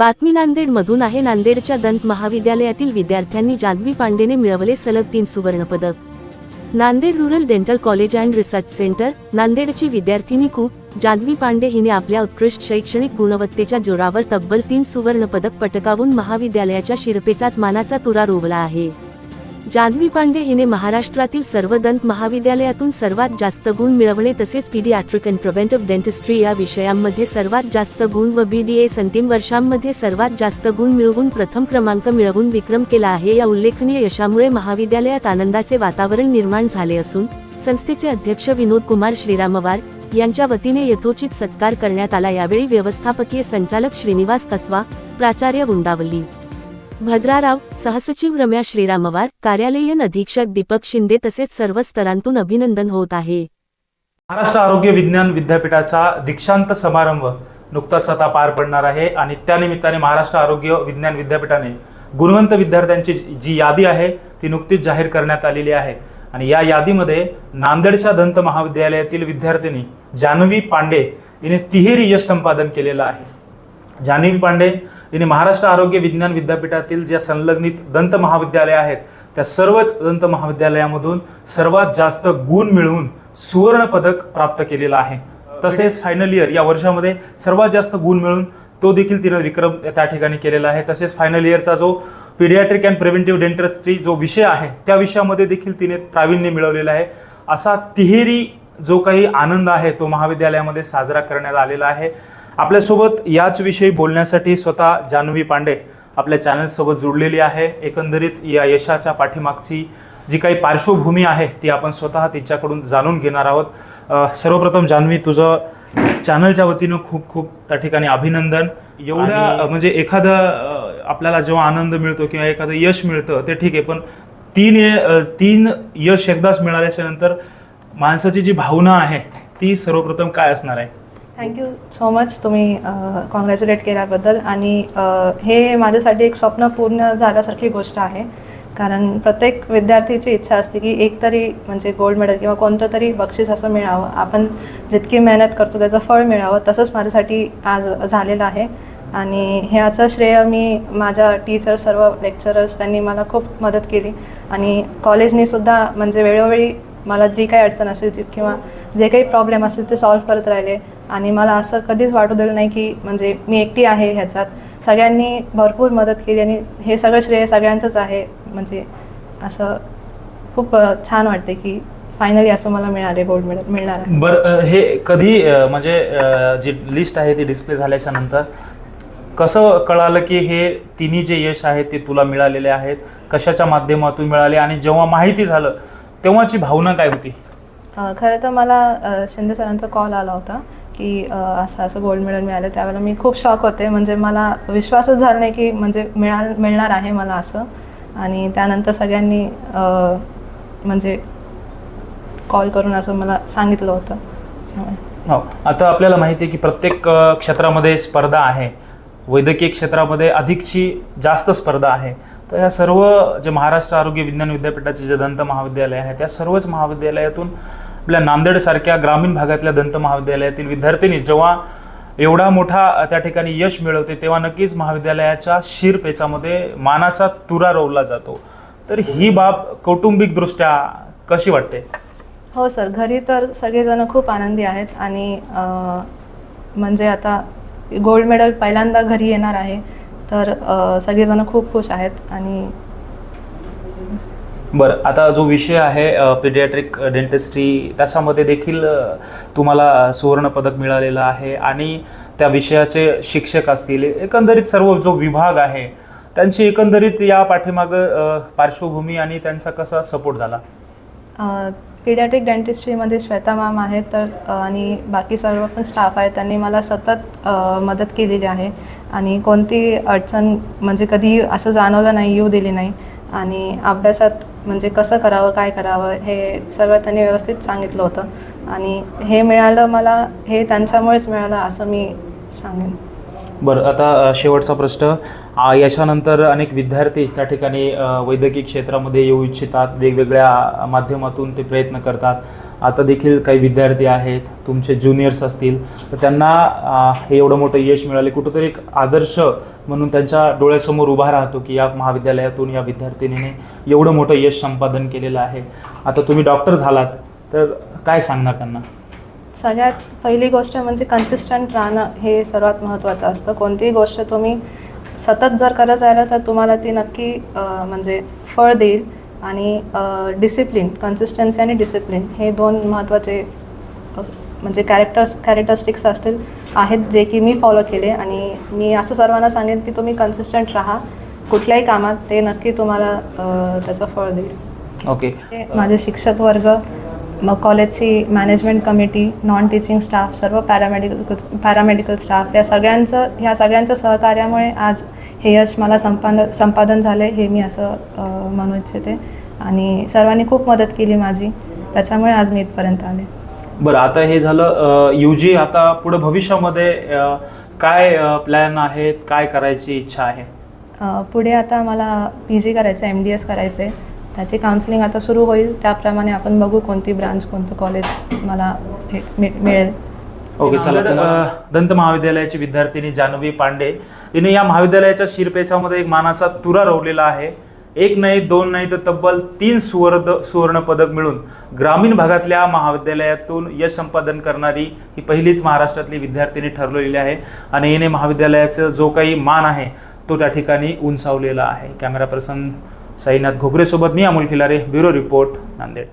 बातमी नांदेडमधून आहे। नांदेडच्या दंत महाविद्यालयातील विद्यार्थ्यांनी जान्हवी पांडेने मिळवले सलग 3 सुवर्णपदक। Nanded rural dental college and research centre नांदेडची विद्यार्थिनी जान्हवी पांडे हिने आपल्या उत्कृष्ट शैक्षणिक गुणवत्तेच्या जोरावर तब्बल 3 सुवर्णपदक पटकावून महाविद्यालयाच्या शिरपेचात मानाचा तुरा रोवला आहे। जान्हवी पांडे हिने महाराष्ट्रातील सर्व दंत महाविद्यालयातून सर्वात जास्त गुण मिळवले, तसेच पीडियाट्रिक अँड प्रिव्हेंटिव्ह डेंटिस्ट्री या विषयांमध्ये सर्वात जास्त गुण व BDS अंतिम वर्षांमध्ये सर्वात जास्त गुण मिळवून प्रथम क्रमांक मिळवून विक्रम केला आहे। या उल्लेखनीय यशामुळे महाविद्यालयात आनंदाचे वातावरण निर्माण झाले असून संस्थेचे अध्यक्ष विनोद कुमार श्रीरामवार यांच्या वतीने यथोचित सत्कार करण्यात आला। यावेळी व्यवस्थापकीय संचालक श्रीनिवास कसवा, प्राचार्य वुंडावली भद्राराव, सहसचिव रम्या श्रीरामवार, कार्यालयीन अधीक्षक दीपक शिंदे तसेच सर्व स्तरांतून अभिनंदन होत आहे। महाराष्ट्र आरोग्य विज्ञान विद्यापीठाचा दीक्षांत समारंभ नुकताच आता पार पडणार आहे आणि त्यानिमित्ताने महाराष्ट्र आरोग्य विज्ञान विद्यापीठाने गुणवंत विद्यार्थ्यांची जी यादी आहे ती नुकतीच जाहीर करण्यात आलेली आहे आणि या यादीमध्ये नांदेडच्या दंत महाविद्यालयातील विद्यार्थिनी जान्हवी पांडे हिने तिहेरी यश संपादन केलेलं आहे। जान्हवी पांडे हिने महाराष्ट्र आरोग्य विज्ञान विद्यापीठातील ज्या संलग्नित दंत महाविद्यालय आहेत त्या सर्वच दंत महाविद्यालयामधून सर्वात जास्त गुण मिळवून सुवर्ण पदक प्राप्त केलेला आहे। तसेच फायनल इयर या वर्षामध्ये सर्वात जास्त गुण मिळवून तो देखील तिने विक्रम त्या ठिकाणी केलेला आहे। तसेच फायनल इयरचा जो पीडियाट्रिक अँड प्रिव्हेंटिव्ह डेंटिस्ट्री जो विषय आहे त्या विषयामध्ये देखील तिने प्रावीण्य मिळवलेलं आहे। असा तिहेरी जो काही आनंद आहे तो महाविद्यालयामध्ये साजरा करण्यात आलेला आहे। आपल्यासोबत याच विषयी बोलण्यासाठी स्वतः जान्हवी पांडे आपल्या चॅनलसोबत जोडलेली आहे। एकंदरीत या यशाच्या पाठीमागची जी काही पार्श्वभूमी आहे ती आपण स्वतः तिच्याकडून जाणून घेणार आहोत। सर्वप्रथम जान्हवी, तुझं चॅनलच्या वतीनं खूप खूप त्या ठिकाणी अभिनंदन। एवढ्या म्हणजे एखादा आपल्याला जेव्हा आनंद मिळतो किंवा एखादं यश मिळतं ते ठीक आहे, पण तीन यश एकदाच मिळाल्याच्या नंतर माणसाची जी भावना आहे ती सर्वप्रथम काय असणार आहे? थँक्यू सो मच तुम्ही कॉंग्रॅच्युलेट केल्याबद्दल। आणि हे माझ्यासाठी एक स्वप्न पूर्ण झाल्यासारखी गोष्ट आहे, कारण प्रत्येक विद्यार्थीची इच्छा असते की एक तरी म्हणजे गोल्ड मेडल किंवा कोणतं तरी बक्षीस असं मिळावं, आपण जितकी मेहनत करतो त्याचं फळ मिळावं। तसंच माझ्यासाठी आज झालेलं आहे आणि ह्याचं श्रेय मी माझ्या टीचर, सर्व लेक्चरर्स त्यांनी मला खूप मदत केली आणि कॉलेजनी सुद्धा म्हणजे वेळोवेळी मला जी काही अडचण असेल किंवा जे काही प्रॉब्लेम असेल ते सॉल्व्ह करत राहिले आणि मला असं कधीच वाटू दिलं नाही की म्हणजे मी एकटी आहे ह्याच्यात। सगळ्यांनी भरपूर मदत केली आणि हे सगळं श्रेय सगळ्यांचंच आहे। म्हणजे असं खूप छान वाटते की फायनली असं मला मिळाले गोल्ड मेडल मिळणार आहे। बरं, हे कधी म्हणजे जी लिस्ट आहे ती डिस्प्ले झाल्याच्या नंतर कसं कळालं की हे तिन्ही जे यश आहेत ते तुला मिळालेले आहेत? कशाच्या माध्यमातून मिळाले आणि जेव्हा माहिती झालं तेव्हाची भावना काय होती? खरं तर मला शिंदे सरांचा कॉल आला होता की असं गोल्ड मेडल मिळालं। त्यावेळेला मी खूप शॉक होते, म्हणजे मला विश्वासच झाला नाही की म्हणजे मिळणार आहे मला असं। आणि त्यानंतर सगळ्यांनी म्हणजे कॉल करून असं मला सांगितलं होतं। हो, आता आपल्याला माहिती आहे की प्रत्येक क्षेत्रामध्ये स्पर्धा आहे, वैद्यकीय क्षेत्रामध्ये अधिकची जास्त स्पर्धा आहे। तर या सर्व जे महाराष्ट्र आरोग्य विज्ञान विद्यापीठाचे जे दंत महाविद्यालय आहे त्या सर्वच महाविद्यालयातून आपल्या नांदेडसारख्या ग्रामीण भागातल्या दंत महाविद्यालयातील विद्यार्थिनी जेव्हा एवढा मोठा त्या ठिकाणी यश मिळवते तेव्हा नक्कीच महाविद्यालयाच्या शिरपेचामध्ये मानाचा तुरा रोवला जातो। तर ही बाब कौटुंबिकदृष्ट्या कशी वाटते? हो सर, घरी तर सगळेजण खूप आनंदी आहेत आणि म्हणजे आता गोल्ड मेडल पहिल्यांदा घरी येणार आहे तर सगळेजण खूप खुश आहेत। आणि बरं, आता जो विषय आहे पीडियाट्रिक डेंटिस्ट्री त्याच्यामध्ये देखील तुम्हाला सुवर्णपदक मिळालेलं आहे आणि त्या विषयाचे शिक्षक असतील, एकंदरीत सर्व जो विभाग आहे त्यांची एकंदरीत या पाठीमागं पार्श्वभूमी आणि त्यांचा कसा सपोर्ट झाला? पीडियाट्रिक डेंटिस्ट्रीमध्ये श्वेता मॅम आहेत तर आणि बाकी सर्व पण स्टाफ आहे, त्यांनी मला सतत मदत केलेली आहे आणि कोणती अडचण म्हणजे कधी असं जाणवलं नाही, येऊ दिली नाही। आणि अभ्यासात म्हणजे कसं करावं, काय करावं हे सगळं त्यांनी व्यवस्थित सांगितलं होतं आणि हे मिळालं मला, हे त्यांच्यामुळेच मिळालं असं मी सांगेन। बरं, आता शेवटचा प्रश्न, याच्यानंतर अनेक विद्यार्थी त्या ठिकाणी वैद्यकीय क्षेत्रामध्ये येऊ इच्छितात, वेगवेगळ्या माध्यमातून ते प्रयत्न करतात। आता देखील काही विद्यार्थी आहेत, तुमचे ज्युनियर्स असतील, तर त्यांना हे एवढं मोठं यश मिळाले, कुठंतरी एक आदर्श म्हणून त्यांच्या डोळ्यासमोर उभा राहतो की या महाविद्यालयातून या विद्यार्थिनीने एवढं मोठं यश संपादन केलेलं आहे. आता तुम्ही डॉक्टर झालात तर काय सांगणार त्यांना? सगळ्यात पहिली गोष्ट म्हणजे कन्सिस्टंट राहणं हे सर्वात महत्त्वाचं असतं. कोणतीही गोष्ट तुम्ही सतत जर करत राहिलं तर तुम्हाला ती नक्की म्हणजे फळ देईल. आणि डिसिप्लिन, कन्सिस्टन्सी आणि डिसिप्लिन हे दोन महत्त्वाचे म्हणजे कॅरेक्टरिस्टिक्स आहेत जे की मी फॉलो केले. आणि मी असं सर्वांना सांगेन की तुम्ही कन्सिस्टंट राहा कुठल्याही कामात, ते नक्की तुम्हाला त्याचं फळ देईल. ओके. माझे शिक्षक वर्ग, मग कॉलेजची management committee, non teaching staff, सर्व पॅरामेडिकल स्टाफ ह्या सगळ्यांच्या सहकार्यामुळे आज हे यश मला संपादन झाले हे मी असं म्हणू इच्छिते. आणि सर्वांनी खूप मदत केली माझी, त्याच्यामुळे आज मी इथपर्यंत आले. बरं, आता हे झालं UG. आता पुढे भविष्यामध्ये काय प्लॅन आहेत, काय करायची इच्छा आहे? पुढे आता मला PG करायचं आहे, MDS करायचं आहे. त्याची काउन्सिलिंग आता सुरू होईल, त्याप्रमाणे आपण बघू कोणती ब्रांच, कोणतं कॉलेज मला मिळेल. ओके. चला, दंत महाविद्यालयाची विद्यार्थिनी जान्हवी पांडे तिने या महाविद्यालयाच्या शिरपेचामध्ये एक मानाचा तुरा रोवलेला आहे. एक नाही, दोन नाही, तर तब्बल 3 सुवर्ण पदक मिळून ग्रामीण भागातल्या महाविद्यालयातून यश संपादन करणारी ही पहिलीच महाराष्ट्रातली विद्यार्थिनी ठरलेली आहे. आणि हिने महाविद्यालयाचा जो काही मान आहे तो त्या ठिकाणी उंचावलेला आहे. कॅमेरा पर्सन साईनाथ घोगरेसोबत मी अमोल खिलारे, ब्युरो रिपोर्ट, नांदेड.